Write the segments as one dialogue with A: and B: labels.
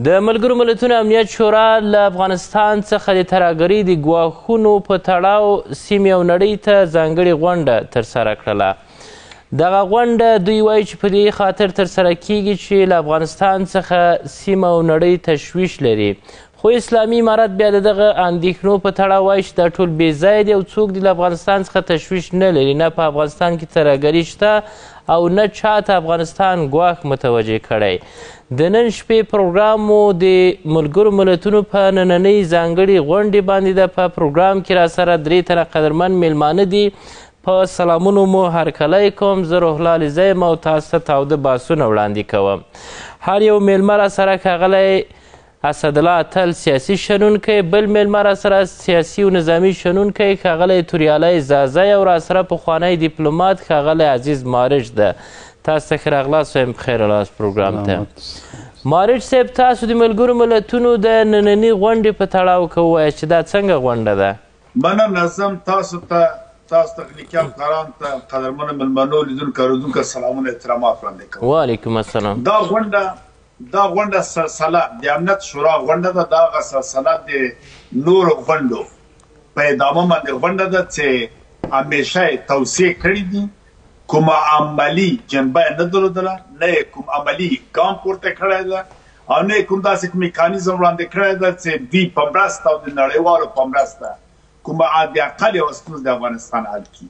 A: د ملګرو ملتونو امنیت شورا له افغانستان څخه د ترهګرۍ د ګواښونو په تړاو سیمې او نړۍ ته ځانګړې غونډه ترسره کړله. دغه غونډه دوی وایي چې په دې خاطر ترسره کیږي چې له افغانستان څخه سیمه او نړۍ تشویش لري. خو اسلامي امارت بیا د دغه اندېښنو په تړاو وایي چې دا ټول بې ځایه دي او څوک د افغانستان څخه تشویش نه لري. نه په افغانستان کې ترهګري شته او نه چاته افغانستان ګواښ متوجه کړی. د نن شپې پروګرام مو د ملګرو ملتونو په نننۍ ځانګړې غونډې باندې ده. په پروګرام کې راسره 3 تنه قدرمن میلمانه دي. په سلامونو مو هرکلی کوم. زه روح الله علیزی یم او تاسو ته تاوده بحثونه وړاندې کوم. هر یو میلمه راسره ښاغلی اسدالله اتل سیاسي شنونکی، بل میلمه راسره سیاسي و نظامي شنونکی ښاغلی توریالی زازی او راسره پخوانی دیپلومات ښاغلی عزیز مارج ده. تاسو ته ښه راغلاست وایم. پخیر راغلاست پروګرام ته. مارج صاحب، تاسو د ملګرو ملتونو د نننۍ غونډې په تړاو که ووایاست چې دا څنګه غونډه ده؟
B: مننه نظم. تاسو تخنیکي همکاران ته، قدرمنو مېلمنو، لیدونکو اورېدونکو سلامونه احترامات وړاندې کوم.
A: وعلیکم السلام.
B: دا غونډه سلسله د امنیت شورا غونډه ده. دا هغه سلسله د نورو غونډو په ادامه باندې غونډه ده چې همیشه یې توصیې کړي دي. کومه عملي جنبه یې نه درلودله، نه یې کوم عملي ګام پورته کړی ده او نه یې کوم داسې میکانیزم وړاندې کړی ده چې دوی په مرسته او د نړیوالو په مرسته کومه حد اقل یوه ستونزه د افغانستان حل کړي.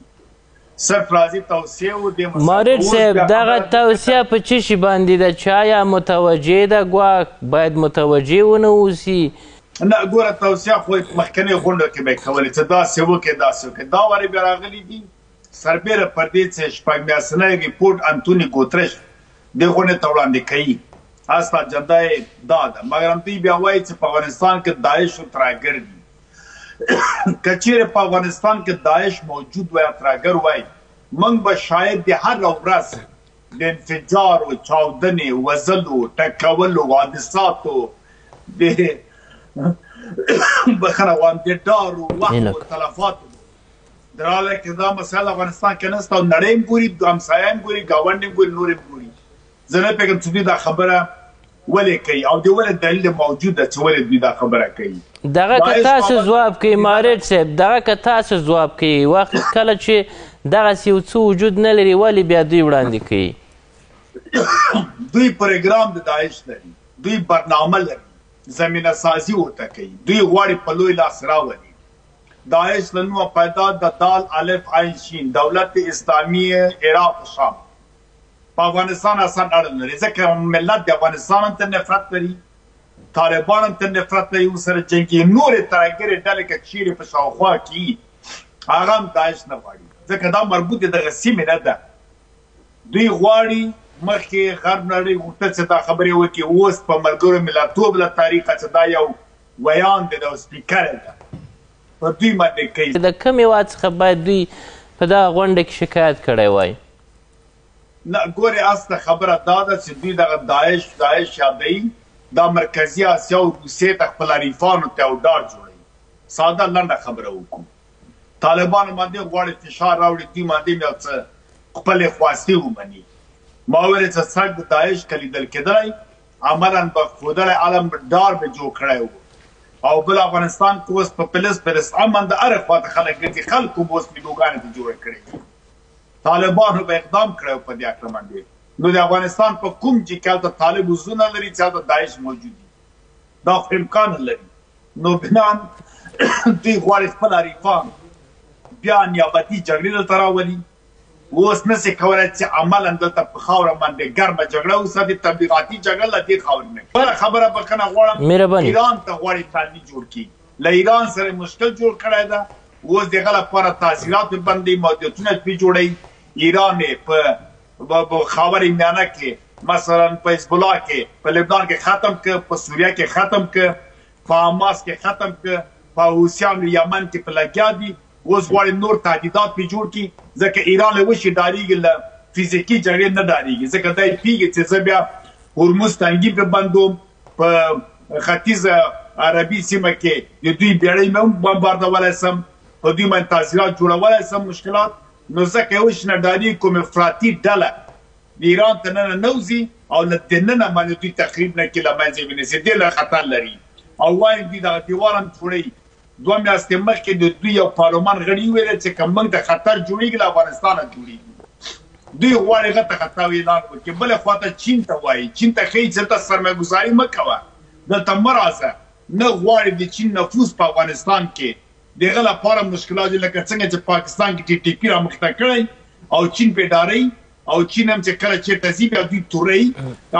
B: صرف راځي توصیه و د
A: مارج صاحب، دغه توصیه په څه شي باندې ده چې آیا متوجه ده ګواښ باید متوجه ونه اوسي؟
B: نه، ګوره توصیه خو مخکنۍ غونډو کې به یې کولې چې داسې وکړې داسې وکړې. دا وارې بیا راغلي دي سربیره پر دې چې شپږ میاشتنی ریپورټ انتوني ګوترش دې غونډې ته وړاندې کوي. اصل اجنده یې دا ده، مګر همدوی بیا وایي چې په افغانستان کې داعش او ترهګر دي. که چیرې په افغانستان کې داعش موجود وای، ترهګر وای، موږ به شاید د هر ورځ د انفجار و چاودنې، وژلو، ټکولو، حادثاتو، د بخښنه غواړم د ډارو، وخت و تلفاتو در حاله کې دا مسایل افغانستان کې نشته او نړۍ هم ګوري، همسایه هم ګوري، ګاونډ هم ګوري، نور هم ګوري. زه نه پوهېږم چې دوی دا خبره ولې کوي او د ولې دلیل موجود ده چې ولې دوی دا خبره کوي.
A: دغه که تاسو ځواب کوي مارج صاحب، دغه که تاسو ځواب کوي، وخت کله چې دغسې یو څه وجود نه لري ولې بیا دوی وړاندې کوي؟
B: دوی پروګرام د داعش لري، دوی برنامه لري، زمینه سازي ورته کوي، دوی غواړي په لوی لاس راولي. داعش له نومه پیدا د دال الف عین شین دولت اسلامي عراق شام په افغانستان اصلا اړه لري، ځکه ملت د افغانستان هم ته نفرت لري، طالبان هم ته نفرت لري، ورسره جنګي نورې ترهګرې ډلې که چیرې په شاوخوا کې هغه هم داعش نه غواړي، ځکه دا مربوط د دغه سیمې نه ده. دوی غواړي مخکې غرب نړۍ غوښتل چې دا خبرې وکړي، اوس په ملګرو ملتونو له طریقه چې دا یو ویان دی، د سپیکر ده په دوی باندې کوي.
A: د کوم هېواد څخه باید دوی په دغه غونډه کې شکایت کړی وای؟
B: نه، ګورې اصله خبره دا ده چې دوی دغه داعش یادوي، دا مرکزي اسیا او روسیې ته خپل حریفانو ته یو ډار جوړوي. ساده لنډه خبره وکړو، طالبانو باندې غواړي فشار راوړي، دوی باندې یو څه خپلې خواستې ومني. ما وویل چې څرک د داعش که لیدل کېدلی عملا به ښودلی عالم ډار به جوړ کړی و او بل افغانستان کې اوس په پلس امن د هرې خواته خلک ګرځي، خلکو به اوس ویډیوګانې ته جوړې کړې، طالبانو به اقدام کړی په دې هکله باندې. نو د افغانستان په کوم چې کې هلته طالب وزرونه لري چې هلته داعش موجود دي، دا خو امکان لري. نو بنان دوی غواړي خپل حریفان بیا نیابتي جګړې دلته راولي. اوس نسي کولی چې عملا دلته په خاوره باندې ګرمه جګړه وساتي، تبلیغاتي جګړه له دې خاورې نه. بله خبره بخښنه غواړم، ایران ته غواړي تالني جوړ کړي، له ایران سره مشکل جوړ کړی ده. اوس د هغه لپاره تاثیرات باندې محدودیتونه پرې جوړوي. ایران یې په خاورې میانه کې مثلا په حزب الله کې، په لبنان کې ختم کړه، په سوریه کې ختم کړه، په حماس کې ختم کړه، په حوثیانو یمن کې په لګیا دي. اوس غواړي نور تهدیدات پرې جوړ کړي، ځکه ایران له وشي ډارېږي، له فزیکي جګړې نه ډارېږي، ځکه دی پوهېږي چې زه بیا هرمز تنګي پرې بندوم، په ختیځه عربي سیمه کې د دوی بیړۍ مې هم بمباردولی سم، په دوی باندې تاثیرات جوړولی سم، مشکلات. نو ځکه یې وشي نه ډارېږي، کوم افراطي ډله د ایران ته ننه نوځي او له دننه باندې دوی تخریب نه کړي له منځه یې ونیسي دې له خطر لري او وایي دوی دغه دیوال هم جوړوي 2 میاشتې مخکې د دوی یو پارلمان غړي وویل چې که موږ ته خطر جوړېږي له افغانستانه جوړېږي دوی غواړي هغه ته خطر اعلان وکړي بله خواته چین ته وایي چین ته ښایي چې دلته سرمایه‌ګذاري مه کوه دلته مه راځه نه غواړي د چین نفوذ په افغانستان کې د هغه لپاره مشکلات دي لکه څنګه چې پاکستان کې ټي ټي پي رامخته کړی او چین پې ډارئ او چین هم چې کله چېرته ځي بیا دوی تورئ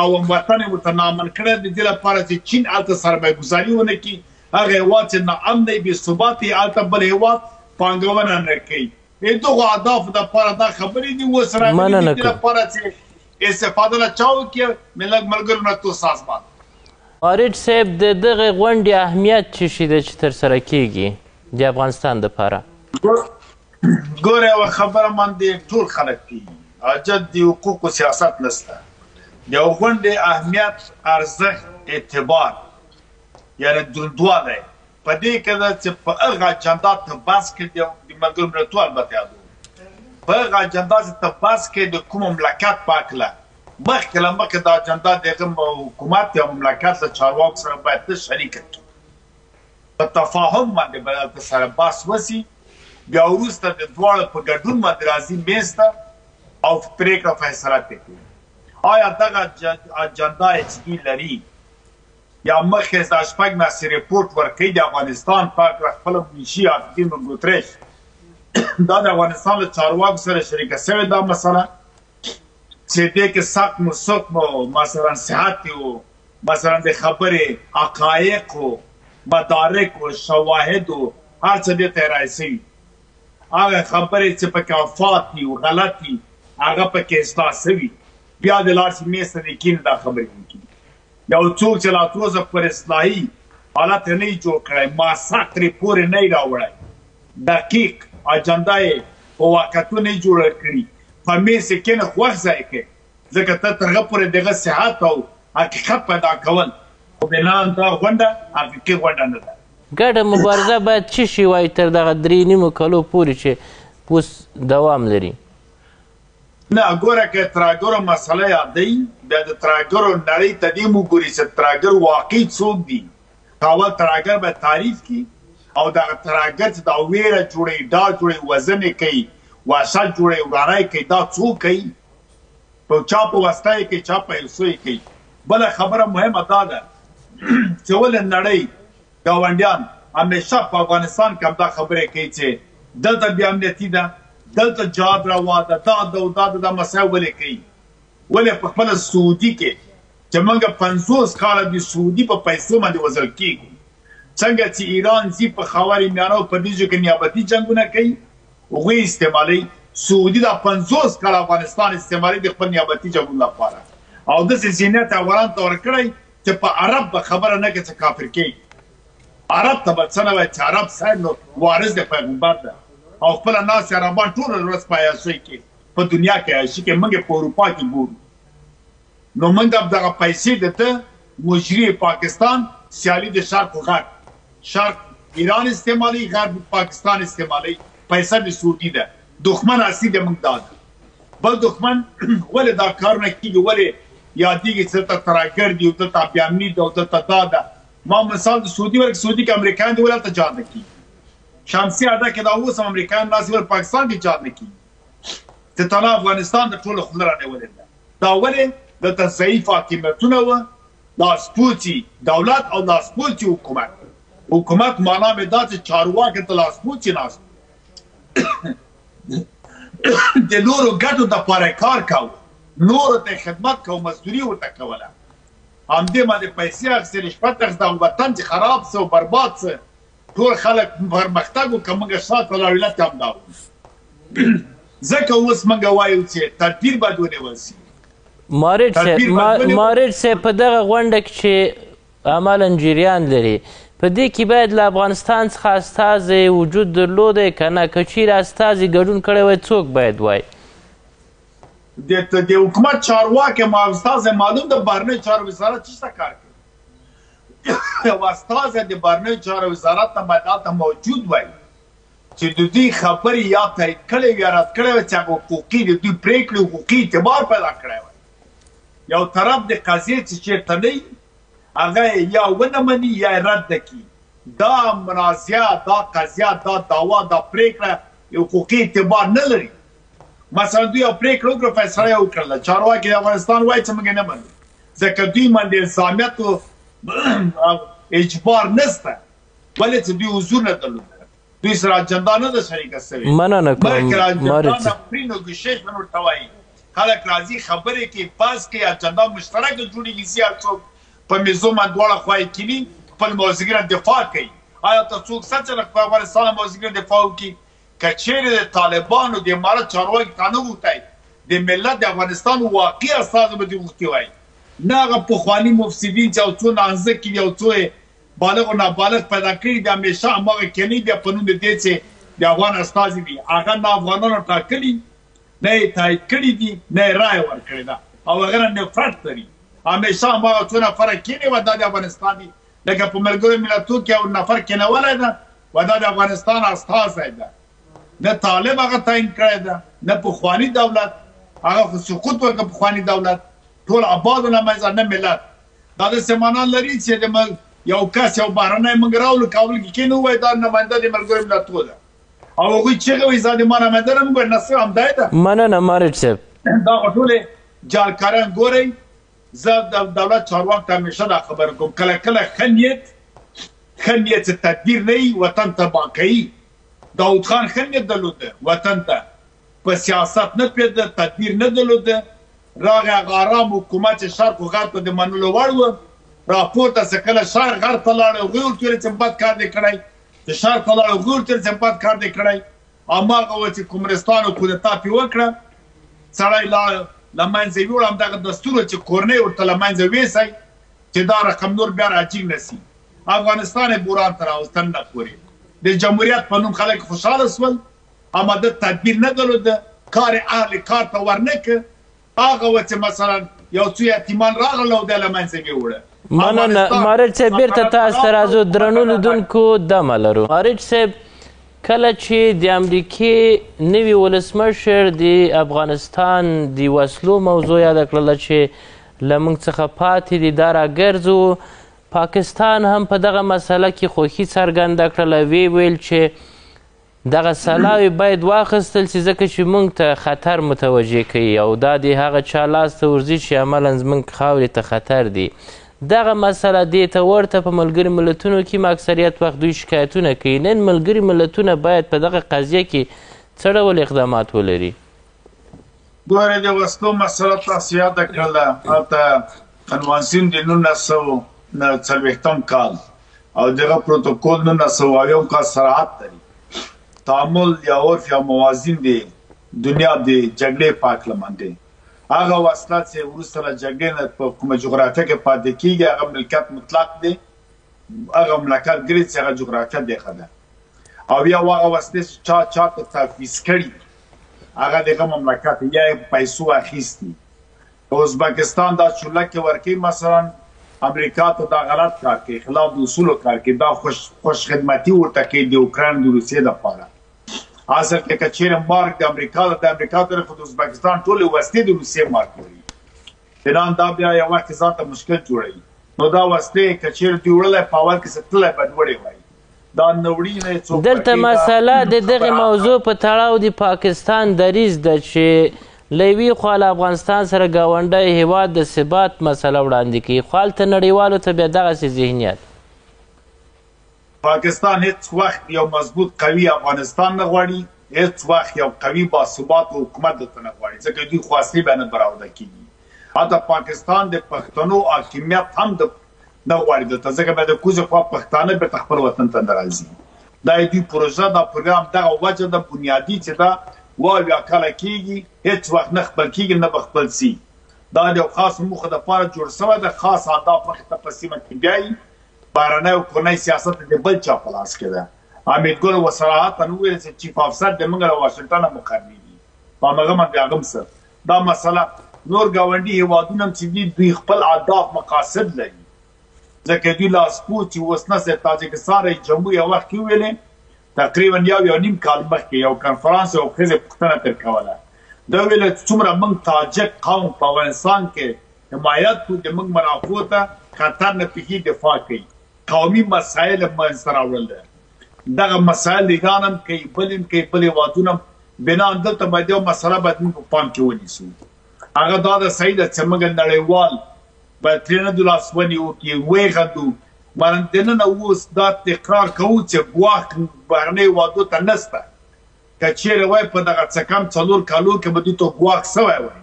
B: او وطن یې ورته نامن کړی د دې لپاره چې چین هلته سرمایه‌ګذاري ونه کړي هغه هېواد چې ناامن دی بېثبات یې هلته بل هېواد پانګونه نه کوي د دغو اهدافو دپاره دا خبرې دي اوس راغلي د دې لپاره چې استفاده له چا وکړي ملګرو نه تو سازمان
A: وارث صاحب د دغې غونډې اهمیت څه شی دی چې ترسره کیږي د افغانستان دپاره
B: ګوره یوه خبره باندې ټول خلک کوي حاجت د حقوقو سیاست نشته د یو غونډې اهمیت ارزښت اعتبار یعنې دروندوالی په دې کې ده چې په هغه اجنډا ته بحث کې د ملګرو ملتونو البته یادوم په هغه اجنډا چې ته بحث کې د کوم مملکت په هکله مخکې له مخکې دا اجنډا د هغه حکومت یا مملکت له چارواکو سره باید ته شریکه کړي په تفاهم باندې باید هلته سره بحث وسي بیا وروسته د دواړو په ګډون باندې راځي میز ته او پرېکړه فیصله کوي آیا دغه اجنډا چې دوی لري یا مخکې دا 6 میاشتې ریپورټ ورکوي د افغانستان په هکله خپله منشي انتونیو ګوتریش دا د افغانستان له چارواکو سره شریکه شوې دا مسله چې دې کې سخت مو مثلا صحت و مثلا د خبرې حقایق و مدارک و شواهد و هر څه دې ته رایې شوي هغه خبرې چې پکې افات دي و غلط دي هغه پکې اصلاح شوي بیا د لاړ شي میز ته د کینې دا خبرې وکړي یو څوک چې لا تروزه پر اصلاحي حالت نه یې جوړ کړی ماسک ترې پورې نه یې راوړی دقیق اجنډا یې په واقعیتونو یې جوړه کړي په میز یې کینه خوښ ځای کې ځکه ته تر هغه پورې دغه صحت او حقیقت پیدا کول خو بنا دا غونډه حقیقي غونډه نه ده
A: ګډه مبارزه باید څه شی وایي تر دغه 3.5 کلو پورې چې اوس دوام لري
B: نه ګوره که ترهګرو مسله یادوي بیا د ترهګرو نړۍ ته دې مو ګوري چې ترهګر واقعي څوک دي اول ترهګر باید تعریف کړي او دغه ترهګر چې دا ویره جوړوي ډار جوړوي وژنې کوي وحشت جوړوي ورانۍ کوي دا څوک کوي په چا په واسطه یې کوي چا په حصو یې کوي بله خبره مهمه دا ده چې ولې نړۍ ګاونډیان همیشه په افغانستان کې همدا خبرې کوي چې دلته بې امنیتي ده دلته جهاد روا ده دا دا مسایل ولې کوي ولې په خپله سعودي کې چې موږ 50 کاله د سعودي په پیسو باندې وژل کېږو څنګه چې ایران ځي په خاورې میانه او په دیجو کې نیابتي جنګونه کوي هغوی استعمالوي سعودي دا 50 کاله افغانستان استعمالوي د خپل نیابتي جنګونو لپاره او داسې زینت افغانانو ته ورکړی چې په عرب به خبره نه کوي چې کافر کوي عرب ته به څه نه وایي چې عرب صاحب نو وارث د پیغمبر ده او خپله ناست عربان ټوله ورځ په عیاشۍ کې په دنیا کې عیاشي کې موږ په اروپا کې ګورو نو موږ هم دغه پیسې د ته مجري پاکستان سیالي د شرق و غرب شرق ایران استعمالي غرب پاکستان استعمالي پیسه د سعودي ده دښمن اصلي د موږ دا ده بل دښمن ولې دا کارونه کېږي ولې یادېږي چې دلته ترهګر دي او دلته بې امني ده او دلته دا ده ما مثال د سعودي ورکړ سعودي کې امریکایان دي ولې هلته جهاد نه کېږي شمسي اډه کې دا اوس هم امریکایان ناست ول پاکستان کې جهاد نه کېږي چې تاله افغانستان د ټولو خوله رانیولې ده دا ولې دلته ضعیف حاکمیتونه وه لاسپوڅي دولت او لاسپوڅي حکومت معنا مې دا چې چارواکي ته لاسپوڅي ناست د نورو ګټو دپاره کار کوو نورو ته خدمت کوو مزدوري ورته کوله همدې باندې پیسې اخیستې رشوت اخیسته او وطن چې خراب څه او برباد څه ټول خلک پرمختګ وکړه موږ شاته لاړو علت هم دا و ځکه اوس موږ وایو چې تدبیر باید ونیول شي
A: مارچ صاحب په دغه غونډه کې چې عملا جریان لري په دې کې باید له افغانستان څخه استازی وجود درلودی که نه که چیرې استازي ګډون کړی وای څوک باید وای
B: د حکومت چارواکي ما استازی معلوم د بهرنیو چارو وزارت چېرته کار کوي یو استازی د بهرنیو چارو وزارت ته باید هلته موجود وای چې د دوی خبرې یا تایید کړی وي یا رد کړی وي چې هغه حقوقي د دوی پرېکړې حقوقي اعتبار پیدا کړی وای یو طرف د قضیې چې چېرته نه وي هغه یا ونه مني یا یې رد کړي. دا منازعه، دا قضیه، دا دعوا، دا پرېکړه حقوقي اعتبار نه لري. مثلا دوی یو پرېکړه وکړه، فیصله یې وکړله، چارواکي د افغانستان وایي چې موږ یې نه منو، ځکه دوی باندې الزامیت او اجبار نشته، ولې چې دوی حضور نه درلوده، دوی سره اجنډا نه ده شریکه شوې.
A: مننه کوم
B: اجنډا نه خوري نوګوشیشن ورته وایي. خلک راځي خبرې کوي، بحث کوي، اجنډا مشترکه جوړېږي، هر څوک په میزو باندې دواړه خوا یې کیني، خپل موضوعګران دفاع کوي. آیا ته څوک شته چې په افغانستان موضوعګران دفاع وکړي؟ که چېرې د طالبانو د امارت چارواکي تا نه غوښتی، د ملت د افغانستان واقعي استازي به دې غوښتي وای، نه هغه پخواني مفسدین چې یو څو نانځه کړي، یو څو یې بالغ او نابالغ پیدا کړي دي، همیشه هماغه کینې بیا په نوم د دې چې د افغان استازي دي، هغه نه افغانانو ټاکلي، نه یې تایید کړي دي، نه یې رایه ورکړې ده، او هغه نه نفرت لري. همیشه هماغه څو نفره کینې و دا د افغانستان دي، لکه په ملګرو ملتونو کې یو نفر کینولی ده و دا د افغانستان استازی ده. نه طالب هغه تعیین کړی ده، نه پخواني دولت، هغه خو سقوط وکړه پخواني دولت، ټول آباد له منځه، نه ملت. دا داسې معنا لري چې یو کس یو بهرنی موږ راولو کابل کې کینو وایي دا نماینده د ملګرو ملتونو ده، او هغوی چیغې وایي زه د ما نماینده نه موږ نصر همدای ده.
A: مننه مارج صاحب.
B: دا خو ټولې جالکاران ګورئ. زه د دولت چارواکو ته همیشه دا خبره کوم، کله کله ښه نیت چې تدبیر نه وي وطن تباه کوي. داود خان ښه نیت درلوده وطن ته، په سیاست نه پوهېده، تدبیر نه درلوده، راغی هغه ارام حکومت چې شرق و غرب ته د منلو وړ و، راپورته څه کله شرق غرب ته لاړ، هغوی ورته ویل چې بد کار دی کړی، چې شرق ته لاړ هغوی ورته ویل چې بد کار دی کړی. هماغه وه چې کومرستانو کودتا پرې وکړه، سړی لاړ له منځه یې ویوړ، همدغه دستور و چې کورنۍ ورته له منځه ویسی چې دا رقم نور بیا راجیګ نه سي. افغانستان یې بوران ته راوست تر نن پورې. د جمهوریت په نوم خلک خوشحاله شول، اما د تدبیر نه درلوده، کار اهل کار ته ورنه کړ. هغه و چې مثلا یو څو یتیمان راغله او دی له منځه یې ویوړه.
A: مننه مارج صاحب، بیرته تاسو ته راځو. درنو لیدونکو دمه لرو. مارج صاحب، کله چې د امریکې نوي ولسمشر د افغانستان د وسلو موضوع یاده کړله چې له موږ څخه پاتې دي دا راګرځو، پاکستان هم په دغه مسله کې خوښي څرګنده کړله، ویې ویل چې دغه سلاوې باید واخیستل سي ځکه چې موږ ته خطر متوجه کوي او دا د هغه چا لاس ته ورځي چې عملا زموږ خاورې ته خطر دی. دغه مسله دې ته ورته په ملګري ملتونو کې اکثریت وخت دوی شکایتونه کوي. نن ملګري ملتونه باید په دغه قضیه کې څه ډول اقدامات ولري؟
B: ګورئ، د وسلو مسله تاسو یاده کړله، هلته کنوانسیون د 1940 کال او دغه پروتوکول 1900 کال صراحت لري. تعامل یا عرف یا موازین دی دنیا د جګړې په هکله باندې. هغه وسله چې وروسته له جګړې نه په کومه جغرافیه کې پاتې کېږي هغه ملکیت مطلق دی، هغه مملکت ګرځي چې هغه جغرافیه دیخه ده، او یا هغه وسلې چې چا ته تفویض کړي هغه دغه مملکت یا یې په پیسو اخیستي. ازبکستان دا چورلکې ورکوي، مثلا امریکا ته دا غلط کار کوي، خلاف د اصولو کار کوي، دا خوش خدمتي ورته کوي د اوکراین د روسیې لپاره. اصل کې که چیرې مارک د امریکا طرف د ازبکستان ټولې وسلې د روسیې مارک لري، فلان دا بیا یو وخت ځان ته مشکل جوړوي. نو دا وسلې که چیرې دوی وړلی په اول کې څه تللی باید وړی وای، دا نه وړي نه یې څوک.
A: دلته مسله د دغې موضوع په تړاو د پاکستان دریځ ده چې له یوې خوا له افغانستان سره ګاونډی هیواد د ثبات مسله وړاندې کوي، خو هلته نړیوالو ته بیا دغسې ذهنیت.
B: پاکستان هیڅ وخت یو مضبوط قوي افغانستان نه غواړي، هیڅ وخت یو قوي باثباته حکومت دلته نه غواړي، ځکه دوی خواستی به نه براوده کېږي. حتی پاکستان د پښتنو حاکمیت هم نه غواړي دلته، ځکه به د کوزې خوا پښتانه بېرته خپل وطن ته نه راځي. دا یې دوی پروژه، دا پروګرام دغه وجه ده بنیادي چې دا واویا کله کېږي هیڅ وخت نه خپل کېږي نه به خپل سي. دا د یو خاص موخه دپاره جوړ شوی ده، خاص اهداف مخې ته په سیمه کې بیایي. بهرنی او کورنی سیاست د بل چا په لاس کې ده. حمید ګل وصراحتا وویل چې چیف افسر د موږ له واشنګټنه مقرریږي، په همغه باندې هغه هم څه. دا مسله نور ګاونډي هېوادونه هم چې دي دوی خپل اهداف مقاصد لري، ځکه دوی لاسپوڅ چې اوس نه تاجکستان رئیس جمهور یو وخت کې وویلې، تقریبا یو نیم کال مخکې یو کنفرانس یو ښځې پوښتنه ترې کوله، دا ویله چې څومره موږ تاجک قوم په افغانستان کې حمایت کو د موږ منافعو ته خطر نه پیښي دفاع کوي قومي مسایل منځته راوړل ده دغه مسایل ایران هم کوي بل هم کوي بل هېوادونه هم بنا دلته باید یو مسله باید موږ په پام کې ونیسو هغه دا ده صحیح ده چې موږ نړیوال باید ترېنه د لاسونې وکړي ویغندو مانه دننه اوس دا تکرار کوو چې ګواښ بهرنیو هېوادو ته نسته که چیرې وای په دغه څه کم 4 کالو کې به دوی ته ګواښ سوی وای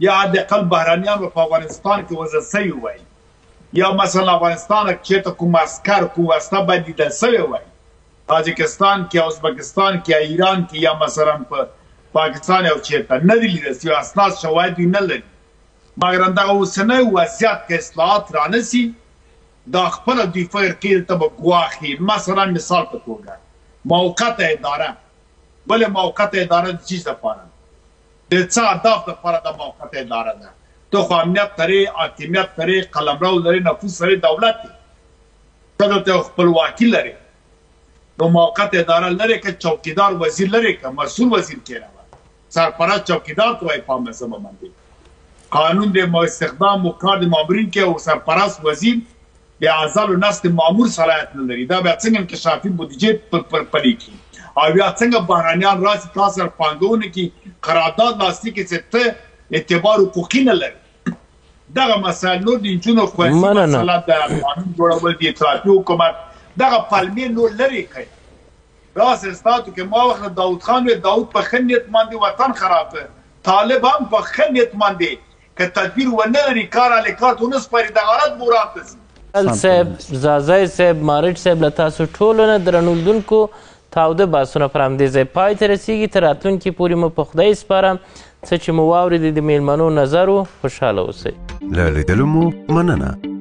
B: یا حداقل بهرنیان به په افغانستان کې وضع سوي وای یا مثلا افغانستان کې چېرته کوم عسکر کوم وسله باید لیدل سوی وای تاجکستان کې یا ازبکستان کې یا ایران کې یا مثلا په پاکستان او چېرته نه دي لیدل سوي اسناد شواهد دوی نه لري مګر همدغه اوسنی وضعیت که اصلاحات رانسي دا خپله دوی فکر کوي دلته به ګواښي مثلا مثال په توګه موقته اداره بلې موقته اداره د چیز دپاره د څه اهداف دپاره دا موقته اداره ده ته خو امنیت لرې حاکمیت لرې قلمرو لرې نفوذ لرې دولت دی ته دلته یو خپلواکي لرې نو موقته اداره لرې که چوکیدار وزیر لرې که مسئول وزیر کېنوه سرپرست چوکیدار ته وایي په مذهب باندې قانون د استخدام و کار د مامورین کې او سرپرست وزیر د ازل و نسل مامور صلاحیت نه لري دا بیا څنګه انکشافي بودیجې پلي کړي او بیا څنګه بهرنیان راشي تاسو سره پانګونه کې قرارداد لاسلیک کړي چې ته اعتبار حقوقي نه لري دغه مسایل نور د نجونو خوندي مسله د قانون جوړول د اطلاعاتي حکومت دغه پلمې نور لرې کړي راسې ستاسو کې ما وخت داود خان وی داود په ښه نیت باندې وطن خراب طالب هم په ښه نیت باندې که تدبیر ونه لري کار علی کار ته ونه سپاري د غلط مورام ته ځي
A: صاحب زازی صاحب مارچ صاحب له تاسو ټولو نه درنو لیدونکو تاوده بحثونه پر همدې ځای پای ته رسیږي تر راتلونکي پورې مو په خدای سپارم څه چې مو واورېدې د میلمنو نظر و خوشحاله اوسئ
C: له لیدلو مو مننه